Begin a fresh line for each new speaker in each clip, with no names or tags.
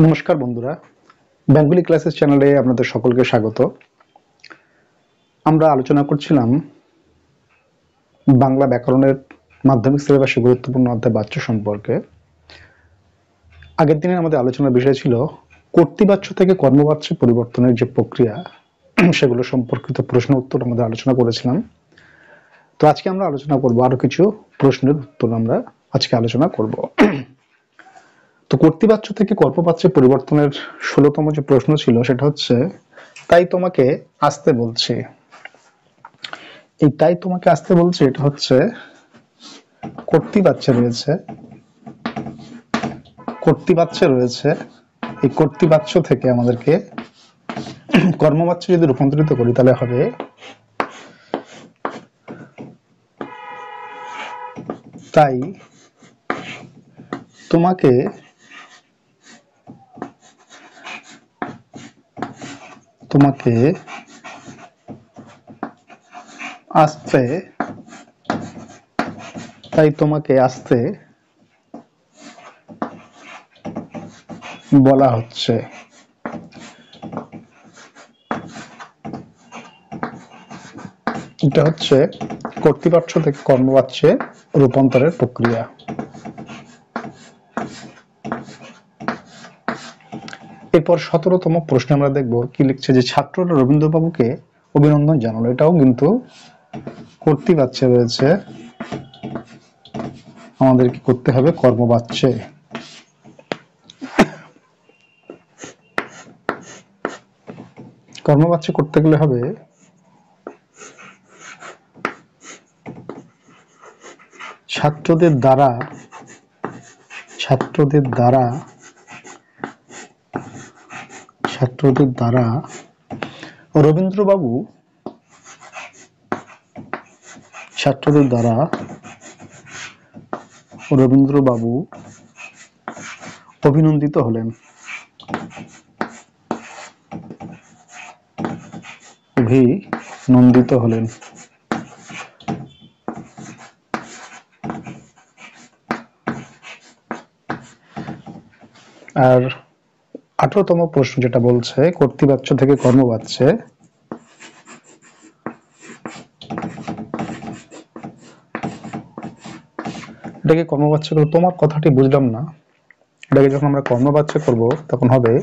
নমস্কার বন্ধুরা, Bengali classes চ্যানেলে আপনাদের সকলকে স্বাগত। আমরা আলোচনা করছিলাম বাংলা ব্যাকরণের মাধ্যমিক সিলেবাসে গুরুত্বপূর্ণ অধ্যায় বাচ্য সম্পর্কে। আগের দিনে আমাদের আলোচনার বিষয় ছিল কর্তৃবাচ্য থেকে কর্মবাচ্যে পরিবর্তনের যে প্রক্রিয়া, সেগুলো সম্পর্কিত প্রশ্ন উত্তর আমাদের আলোচনা করেছিলাম। তো আজকে আমরা আলোচনা করব আরো কিছু প্রশ্নের উত্তর আমরা আজকে আলোচনা করব। তো কর্তৃবাচ্য থেকে কর্মবাচ্যে পরিবর্তনের 16তম যে প্রশ্ন ছিল সেটা হচ্ছে, তাই তোমাকে আসতে বলছি। এই তাই তোমাকে আসতে বলছি এটা হচ্ছে কর্তৃবাচ্যে রয়েছে। এই কর্তৃবাচ্য থেকে আমাদেরকে কর্মবাচ্যে যদি রূপান্তরিত করি তাহলে হবে তাই তোমাকে আসতে বলা হচ্ছে। এটা হচ্ছে কর্তৃবাচ্য থেকে কর্মবাচ্যে রূপান্তরের প্রক্রিয়া। এরপর 17তম প্রশ্নে আমরা দেখব কি লিখছে, যে ছাত্ররা রবীন্দ্রবাবুকে অভিনন্দন জানালো। এটাও কিন্তু কর্তৃবাচ্যে রয়েছে, আমাদের কি করতে হবে? কর্মবাচ্যে। কর্মবাচ্যে করতে গেলে হবে ছাত্রদের দ্বারা রবীন্দ্রবাবু অভিনন্দিত হলেন। আর 18তম প্রশ্ন যেটা বলছে কর্তৃবাচ্য থেকে কর্মবাচ্যে, এটাকে কর্মবাচ্য করবো। তোমার কথাটি বুঝলাম না। এটাকে যখন আমরা কর্মবাচ্য করব তখন হবে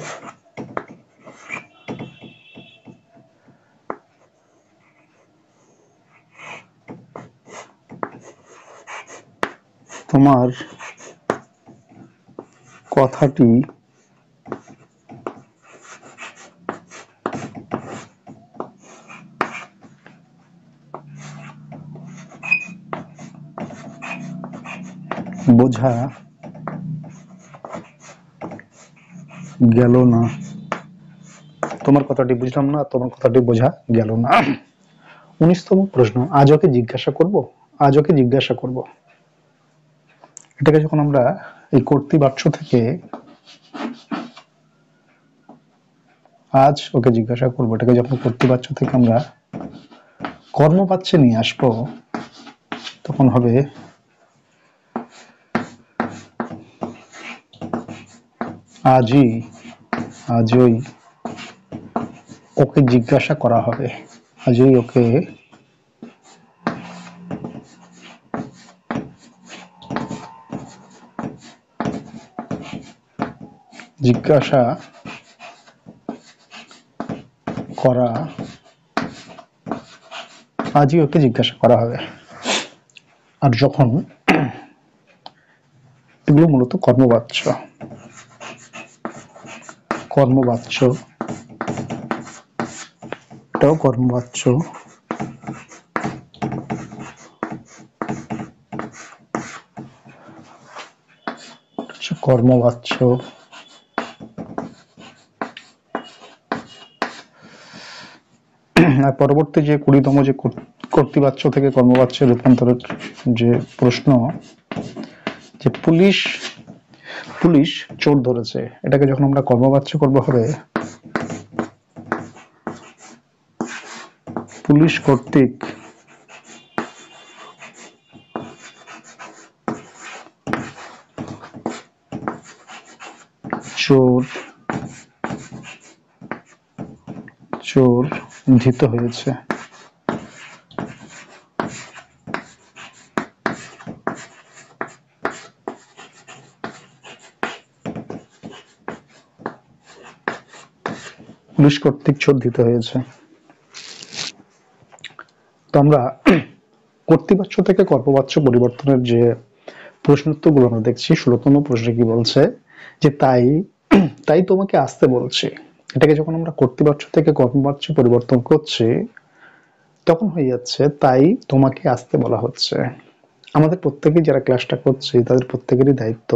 তোমার কথাটি বোঝা গেল না। তোমার কথাটি বুঝলাম না, তোমার কথাটি বোঝা গেল না। 19তম প্রশ্ন, আজ ওকে জিজ্ঞাসা করব। এটাকে যখন আমরা এই কর্তৃবাচ্য থেকে আজ ওকে জিজ্ঞাসা করবো, এটাকে যখন কর্তৃবাচ্য থেকে আমরা কর্মবাচ্যে নিয়ে আসবো তখন হবে আজই ওকে জিজ্ঞাসা করা হবে। আজই ওকে জিজ্ঞাসা করা হবে। আর যখন এগুলো মূলত কর্মবাচ্য, এটাও কর্মবাচ্য। আর পরবর্তী যে 20তম যে কর্তৃবাচ্য থেকে কর্মবাচ্যে রূপান্তরের যে প্রশ্ন, যে পুলিশ চোর ধরেছে, এটাকে যখন আমরা কর্মবাচ্য করবো হবে পুলিশ কর্তৃক চোর চোর ধৃত হয়েছে। পুলিশ কর্তৃক চোর ধৃত হয়েছে। তো আমরা কর্তৃবাচ্য থেকে কর্মবাচ্য পরিবর্তনের যে প্রশ্নোত্তরগুলো আমরা দেখছি, 16তম প্রশ্নে কি বলছে যে তাই তাই তোমাকে আসতে বলছি। এটাকে যখন আমরা কর্তৃবাচ্য থেকে কর্মবাচ্য পরিবর্তন করছি তখন হয়ে যাচ্ছে তাই তোমাকে আসতে বলা হচ্ছে। আমাদের প্রত্যেকেই যারা ক্লাসটা করছি তাদের প্রত্যেকেরই দায়িত্ব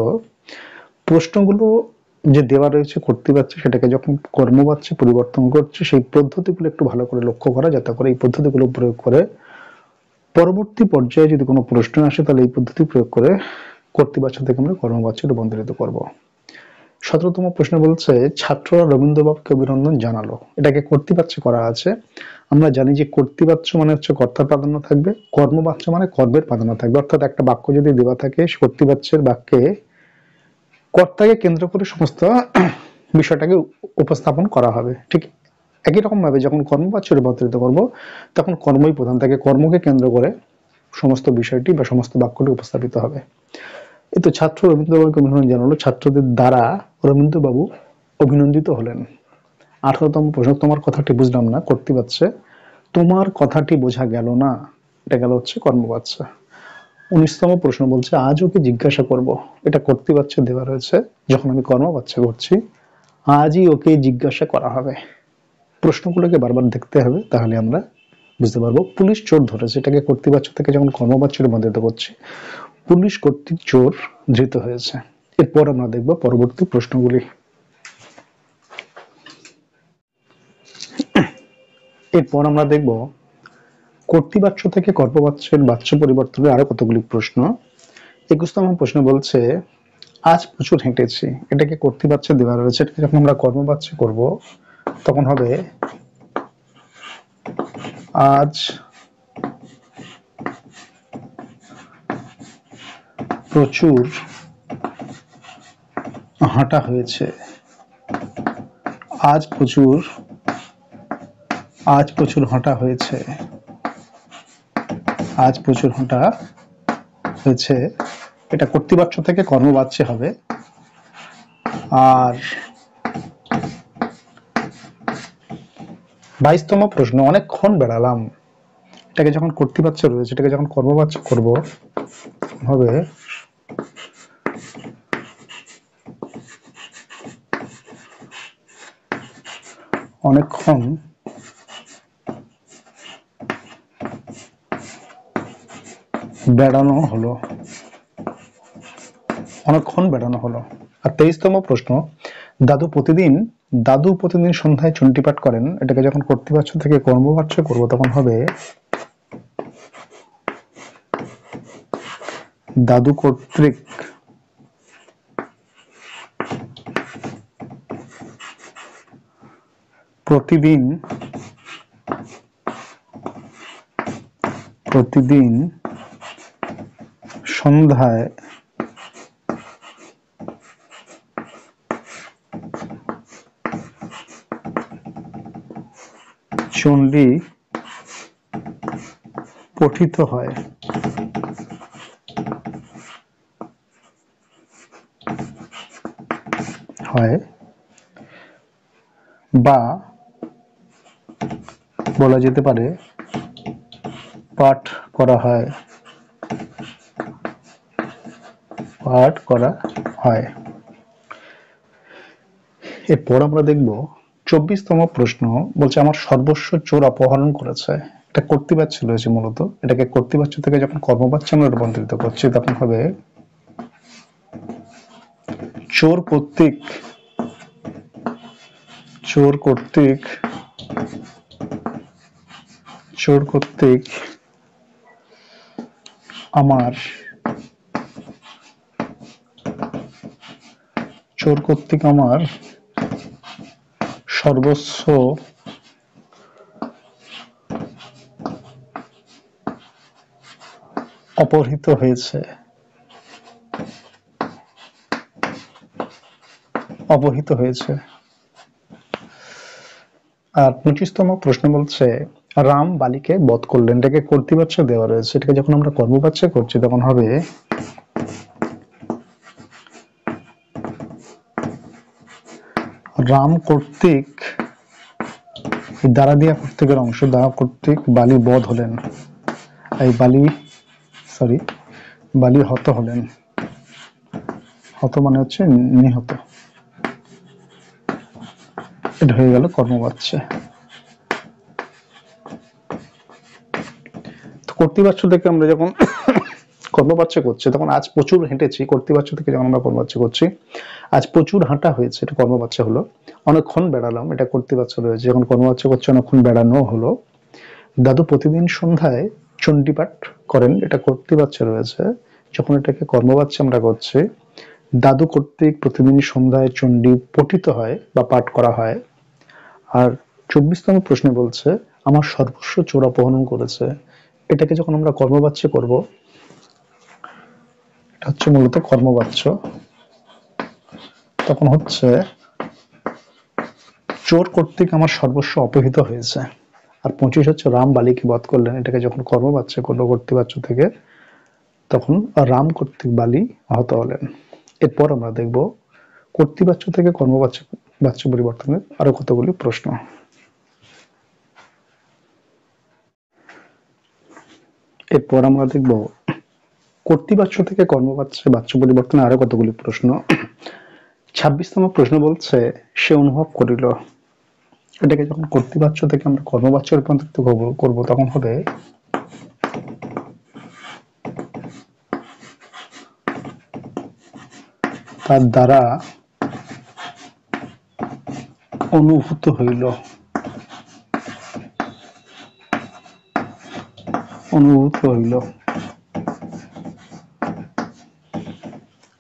প্রশ্নগুলো যে দেওয়া রয়েছে কর্তৃবাচ্য সেটাকে যখন কর্মবাচ্যে পরিবর্তন করছে সেই পদ্ধতিগুলো একটু ভালো করে লক্ষ্য করা, যাতে করে এই পদ্ধতিগুলো প্রয়োগ করে পরবর্তী পর্যায়ে যদি কোনো প্রশ্ন আসে তাহলে এই পদ্ধতি প্রয়োগ করে কর্তৃবাচ্য থেকে আমরা কর্মবাচ্যে রূপান্তরিত করব। 17তম প্রশ্ন বলছে ছাত্ররা রবীন্দ্রবাবুকে অভিনন্দন জানালো। এটাকে কর্তৃবাচ্যে করা আছে। আমরা জানি যে কর্তৃবাচ্য মানে হচ্ছে কর্তার প্রাধান্য থাকবে, কর্মবাচ্য মানে কর্মের প্রাধান্য থাকবে। অর্থাৎ একটা বাক্য যদি দেওয়া থাকে কর্তৃবাচ্যের বাক্যে কর্তাকে কেন্দ্র করে সমস্ত বিষয়টাকে উপস্থাপন করা হবে। ঠিক একই রকম ভাবে যখন কর্মবাচ্যে রূপান্তরিত করব তখন কর্মই প্রধান থাকে, কর্মকে কেন্দ্র করে সমস্ত বিষয়টি বা সমস্ত বাক্যটি উপস্থাপিত হবে। এই তো ছাত্র রবীন্দ্রবাবুকে অভিনন্দন জানালো, ছাত্রদের দ্বারা রবীন্দ্রবাবু অভিনন্দিত হলেন। 18তম প্রশ্ন তোমার কথাটি বুঝলাম না, কর্তৃবাচ্যে তোমার কথাটি বোঝা গেল না, এটা গেল হচ্ছে কর্মবাচ্য। 19তম প্রশ্ন বলছে আজ ওকে জিজ্ঞাসা করব। এটা কর্তৃবাচ্যে দেওয়া রয়েছে, যখন আমি কর্মবাচ্য করছি আজই ওকে জিজ্ঞাসা করা হবে। প্রশ্নগুলোকে বারবার দেখতে হবে, তাহলে আমরা বুঝতে পারবো। পুলিশ চোর ধরেছে, এটাকে কর্তৃবাচ্য থেকে যখন কর্মবাচ্যে রূপান্তরিত করছি পুলিশ কর্তৃক চোর ধৃত হয়েছে। এরপর আমরা দেখব পরবর্তী প্রশ্নগুলি। এরপর আমরা দেখব কর্তৃবাচ্য থেকে কর্মবাচ্যের বাচ্য পরিবর্তনের আরো কতগুলি প্রশ্ন। 21তম প্রশ্ন বলছে আজ প্রচুর হেঁটেছি। এটাকে কর্তৃবাচ্যে দেওয়া রয়েছে, এটাকে যখন আমরা কর্মবাচ্য করব তখন হবে আজ প্রচুর হাঁটা হয়েছে। আজ প্রচুর হাঁটা হয়েছে। আজ প্রচুর হাঁটা হয়েছে, এটা কর্তৃবাচ্য থেকে কর্মবাচ্যে হবে। আর 22তম প্রশ্ন অনেকক্ষণ বেড়ালাম। এটাকে যখন কর্তৃবাচ্য রয়েছে এটাকে যখন কর্মবাচ্য করব হবে অনেকক্ষণ বেড়ানো হলো। অনেকক্ষণ বেড়ানো হলো। আর 23তম প্রশ্ন দাদু প্রতিদিন সন্ধ্যায় চণ্ডী পাঠ করেন। এটাকে যখন কর্তৃবাচ্য থেকে কর্মবাচ্য করব তখন হবে দাদু কর্তৃক প্রতিদিন সন্ধ্যায় চণ্ডী পঠিত হয়। বা বলা যেতে পারে পাঠ করা হয়। এরপর আমরা দেখব 24তম প্রশ্ন বলছে আমার সর্বস্ব চোর অপহরণ করেছে। এটা কর্তৃবাচ্য রয়েছে মূলত, এটাকে কর্তৃবাচ্য থেকে যখন কর্মবাচ্যে আমরা রূপান্তরিত করছি তখন হবে চোর কর্তৃক আমার সর্বস্ব অপহৃত হয়েছে। অপহৃত হয়েছে। আর 25তম প্রশ্ন বলছে রাম বালিকে বধ করলেন, এটাকে কর্তৃবাচ্য দেওয়া রয়েছে, এটাকে যখন আমরা কর্মবাচ্য করছি তখন হবে রাম কর্তৃক, দ্বারা দিয়া কর্তৃকের অংশ, দ্বারা কর্তৃক বালি বধ হলেন, এই বালি হত হলেন, হত মানে হচ্ছে নিহত, এটা হয়ে গেল কর্মবাচ্য। কর্তৃবাচ্য থেকে আমরা যখন কর্মবাচ্য করছি তখন আজ প্রচুর হেঁটেছি, কর্তৃবাচ্য থেকে যখন আমরা কর্মবাচ্য করছি আজ প্রচুর হাঁটা হয়েছে, এটা কর্মবাচ্য হলো। অনেকক্ষণ বেড়ালাম, এটা কর্তৃবাচ্য রয়েছে। যখন কর্মবাচ্য করছে অনেকক্ষণ বেড়ানো হলো। দাদু প্রতিদিন সন্ধ্যায় চণ্ডীপাঠ করেন, এটা কর্তৃবাচ্য রয়েছে। যখন এটাকে কর্মবাচ্য আমরা করছি, দাদু কর্তৃক প্রতিদিন সন্ধ্যায় চণ্ডী পঠিত হয় বা পাঠ করা হয়। আর 24তম প্রশ্ন বলছে আমার সর্বস্ব চোর অপহরণ করেছে, এটাকে যখন আমরা কর্মবাচ্য করব, এটা হচ্ছে মূলত কর্মবাচ্য, তখন হচ্ছে চোর কর্তৃক আমার সর্বস্ব অপহৃত হয়েছে। আর 25 হচ্ছে রাম বালিকে বধ করলেন, এটাকে যখন কর্মবাচ্য করলো কর্তৃবাচ্য থেকে, তখন রাম কর্তৃক বালি আহত হলেন। এরপর আমরা দেখব কর্তৃবাচ্য থেকে কর্মবাচ্য বাচ্য পরিবর্তনের আরো কতগুলি প্রশ্ন। এরপর আমরা দেখব কর্তৃবাচ্য থেকে কর্মবাচ্য বাচ্য পরিবর্তনের আরো কতগুলি প্রশ্ন। 26তম প্রশ্ন বলছে সে অনুভব করিল, এটাকে যখন কর্তৃবাচ্য থেকে আমরা কর্মবাচ্য রূপান্তরিত করব তখন হবে তার দ্বারা অনুভূত হইল, অনুভূত হইল,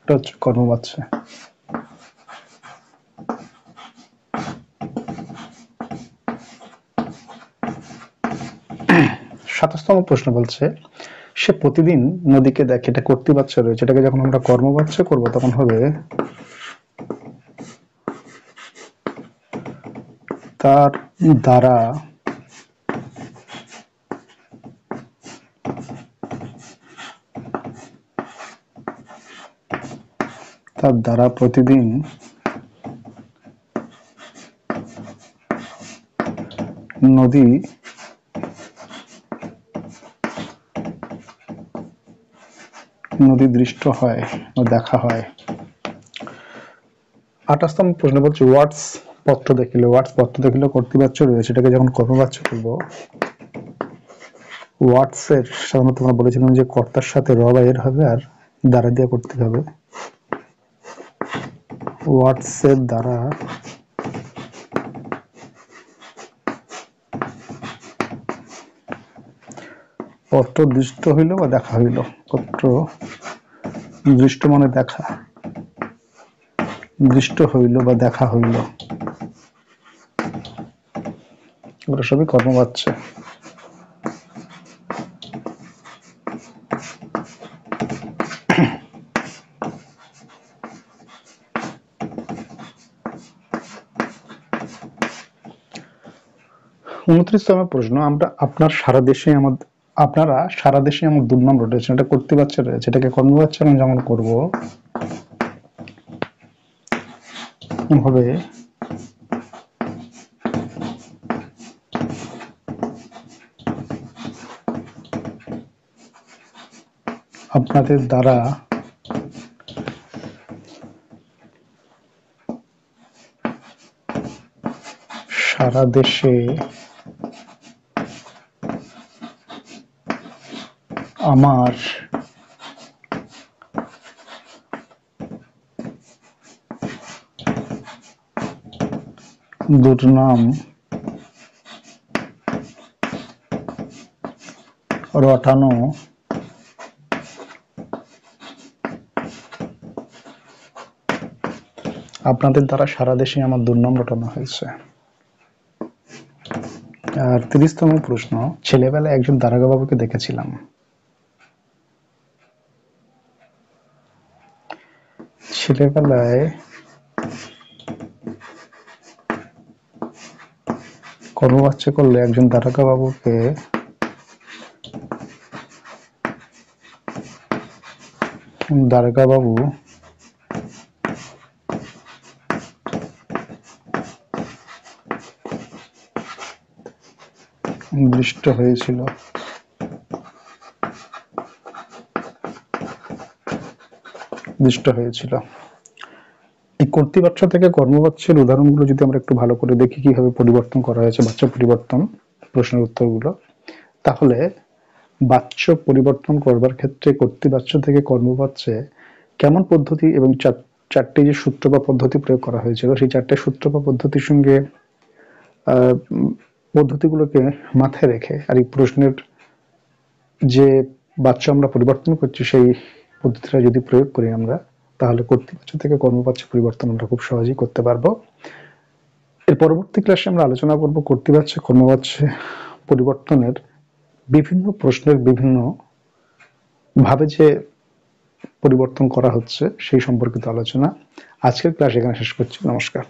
এটা হচ্ছে কর্মবাচ্য। 27তম প্রশ্ন বলছে সে প্রতিদিন নদীকে দেখে, এটা কর্তৃবাচ্য রয়েছে, এটাকে যখন আমরা কর্মবাচ্য করব তখন হবে তার দ্বারা প্রতিদিন নদী দৃষ্ট হয় ও দেখা হয়। 28তম প্রশ্ন বলছে ওয়াটস পত্র দেখিল, ওয়াটস পত্র দেখিল কর্তৃবাচ্য রয়েছে, এটাকে যখন কর্মবাচ্য করব, ওয়াটস এর সাধারণত আমরা বলেছিলাম যে কর্তার সাথে র বা এর হবে আর দ্বারা দিয়ে করতে হবে। ওয়াটস এর দ্বারা পত্র দৃষ্ট হইল বা দেখা হইল, পত্র দৃষ্ট মানে দেখা, দৃষ্ট হইল বা দেখা হইল, এগুলো সবই কর্মবাচ্য। 29তম প্রশ্ন আপনারা সারা দেশে আমার দুর্নাম রটেছেন, এটা কর্তৃবাচ্য রয়েছে, এটাকে কর্মবাচ্য আমি যেমন করব হবে আপনাদের দ্বারা সারা দেশে আমার দুর্নাম রটানো আপনাদের দ্বারা সারা দেশে আমার দুর্নাম রটানো হয়েছে। আর 30তম প্রশ্ন ছেলেবেলায় একজন দারোগা বাবুকে দেখেছিলাম, ছেলেবেলায় কর্মবাচ্য করলে একজন দারোগা বাবুকে দারোগা বাবু দৃষ্ট হয়েছিল। এই কর্তৃবাচ্য থেকে কর্মবাচ্যের উদাহরণগুলো যদি আমরা একটু ভালো করে দেখি কিভাবে পরিবর্তন করা হয়েছে, বাচ্য পরিবর্তন, প্রশ্নের উত্তরগুলো, তাহলে বাচ্য পরিবর্তন করবার ক্ষেত্রে কর্তৃবাচ্য থেকে কর্মবাচ্যে কেমন পদ্ধতি এবং চারটি যে সূত্র বা পদ্ধতি প্রয়োগ করা হয়েছিল, সেই চারটে সূত্র বা পদ্ধতির সঙ্গে পদ্ধতিগুলোকে মাথায় রেখে আর এই প্রশ্নের যে বাচ্য আমরা পরিবর্তন করছি সেই পদ্ধতিটা যদি প্রয়োগ করি আমরা, তাহলে কর্তৃবাচ্য থেকে কর্মবাচ্য পরিবর্তন আমরা খুব সহজেই করতে পারবো। এর পরবর্তী ক্লাসে আমরা আলোচনা করব কর্তৃবাচ্য কর্মবাচ্য পরিবর্তনের বিভিন্ন প্রশ্নের বিভিন্ন ভাবে যে পরিবর্তন করা হচ্ছে সেই সম্পর্কিত আলোচনা। আজকের ক্লাস এখানে শেষ করছি। নমস্কার।